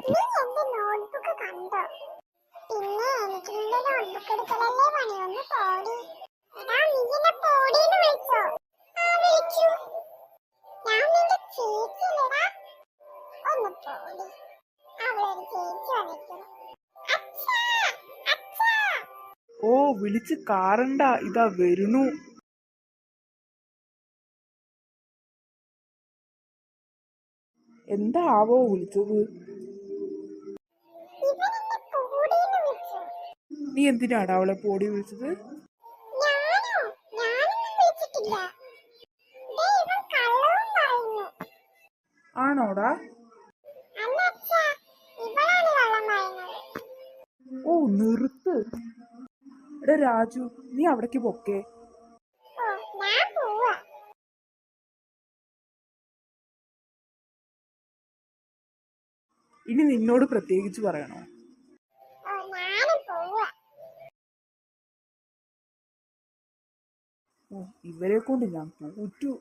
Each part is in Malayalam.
നീ എന്റെ നോട്ട്ബുക്ക് കണ്ടോ? പിന്നെ എനിക്കുള്ള നോട്ട്ബുക്ക് എടുക്കലല്ലേ പണി. ഒന്ന് പോടി. എടാ നീ എന്നെ പോടിന്ന് വിളിച്ചോ? ആ വിളിച്ചു. ഞാൻ നിന്റെ ചേച്ചിയല്ലേടാ. ഒന്ന് പോടി. അവളൊരു ചേച്ചി വന്നിരിക്കുന്നു. അച്ഛാ അച്ഛാ. ഓ വിളിച്ച് കാറണ്ട, ഇതാ വരുന്നു. എന്താ ആവോ വിളിച്ചത്? ഇവൻ എന്നെ പോടിന്ന് വിളിച്ചു. നീ എന്തിനാടാ അവളെ പോടി വിളിച്ചത്? ഞാനോ? ഞാനൊന്നും വിളിച്ചിട്ടില്ല. ദേ ഇവൻ കള്ളവും പറയുന്നു. ആണോടാ? അല്ല അച്ഛാ, ഇവളാണ് കള്ളം പറയുന്നത്. ഓ നിർത്ത്. എടാ രാജു, നീ അവിടേക്ക് പൊക്കേ. ഓ ഞാൻ പോവാ. ഇനി നിന്നോട് പ്രത്യേകിച്ച് പറയണോ? ഓ ഞാനും പോവാ. ഓ ഇവരെ കൊണ്ട് ഞാൻ തോറ്റു.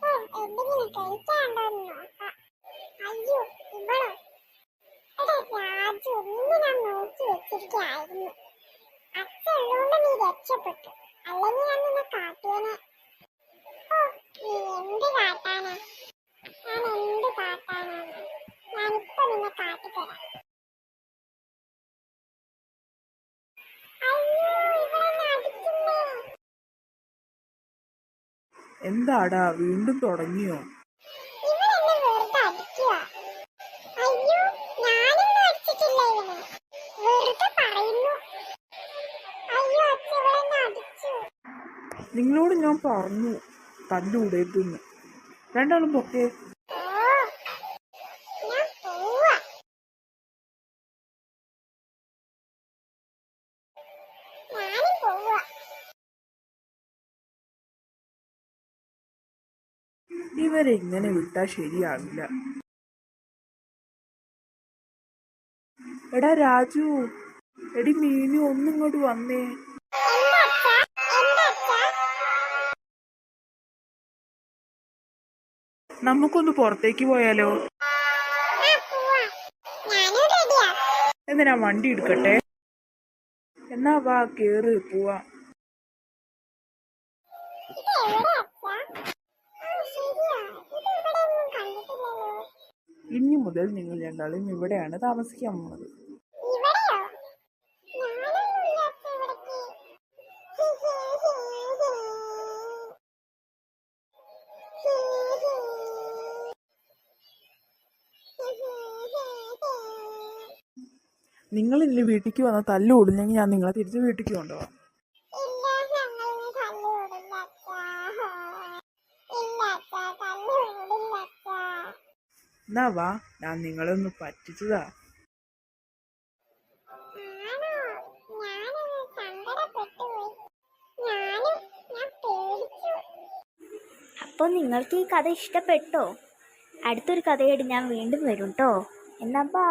ഓ എന്തെങ്കിലും കഴിക്കാണ്ടോന്ന് നോക്കാം. അയ്യോ ഇവളോ? എടാ രാജു, നിന്നെ ഞാൻ നോക്കി വെച്ചിരിക്കായിരുന്നു. അച്ഛൻ ഉള്ളതുകൊണ്ട് നീ രക്ഷപ്പെട്ടു. അല്ലെങ്കിൽ ഞാൻ നിന്നെ കാട്ടിയനെ. ഓ നീ എന്ത് കാട്ടാനാ? ഞാൻ എന്ത് കാട്ടാനാണ്? ഞാനിപ്പോ നിന്നെ കാട്ടിത്തരാം. അയ്യോ ഇവളെന്നെ അടിക്കുന്നേ. എന്താടാ വീണ്ടും തുടങ്ങിയോ? ഇവളെന്നെ വെറുതെ അടിക്കുവാ. അയ്യോ ഞാനൊന്നും അടിച്ചിട്ടില്ല ഇവനെ. വെറുതെ പറയുന്നു. അയ്യോ അച്ഛ ഇവളെന്നെ അടിച്ചു. നിങ്ങളോട് ഞാൻ പറഞ്ഞു തല്ലൂടരുതെന്ന്. രണ്ടാളും പൊക്കേ. ഓ ഞാൻ പോവാ. ഞാനും പോവാ. ഇവരെ ഇങ്ങനെ വിട്ടാ ശരിയാവില്ല. എടാ രാജു, എടി മീനു, ഒന്നിങ്ങോട്ട് വന്നേ. എന്താ അച്ഛാ? എന്താ അച്ഛാ? നമുക്കൊന്ന് പുറത്തേക്ക് പോയാലോ? ആ പോവാ. ഞാനും റെഡിയാ. എന്തിനാ വണ്ടി എടുക്കട്ടെ? എന്നാ വാ കേറ് പോവാ. ഇത് എവിടെ അച്ഛാ? ആ ശരിയാ, ഇത് ഇവിടെ ഒന്നും കണ്ടിട്ടില്ലല്ലോ. ഇനി മുതൽ നിങ്ങൾ രണ്ടാളും ഇവിടെയാണ് താമസിക്കാൻ പോകുന്നത്. ഇവിടെയോ? ഞാനൊന്നുമില്ല അച്ഛാ ഇവിടേക്ക്. നിങ്ങൾ ഇനി വീട്ടിലേക്ക് വന്ന തല്ലുകൂടില്ലെങ്കിൽ ഞാൻ നിങ്ങളെ തിരിച്ച് വീട്ടിലേക്ക് കൊണ്ടുപോകാം. ഇല്ല ഞങ്ങളിനി തല്ലുകൂടില്ല അച്ഛാ. ഇല്ല അച്ഛാ, തല്ലുകൂടില്ല അച്ഛാ. എന്നാ വാ, ഞാൻ നിങ്ങളെ ഒന്ന് പറ്റിച്ചതാ. ആണോ? ഞാനങ്ങ് സങ്കടപ്പെട്ടുപോയി. ഞാൻ പേടിച്ചു. അപ്പോൾ നിങ്ങൾക്ക് ഈ കഥ ഇഷ്ടപ്പെട്ടോ? അടുത്തൊരു കഥയായിട്ട് ഞാൻ വീണ്ടും വരും കേട്ടോ. എന്നാ ബൈ.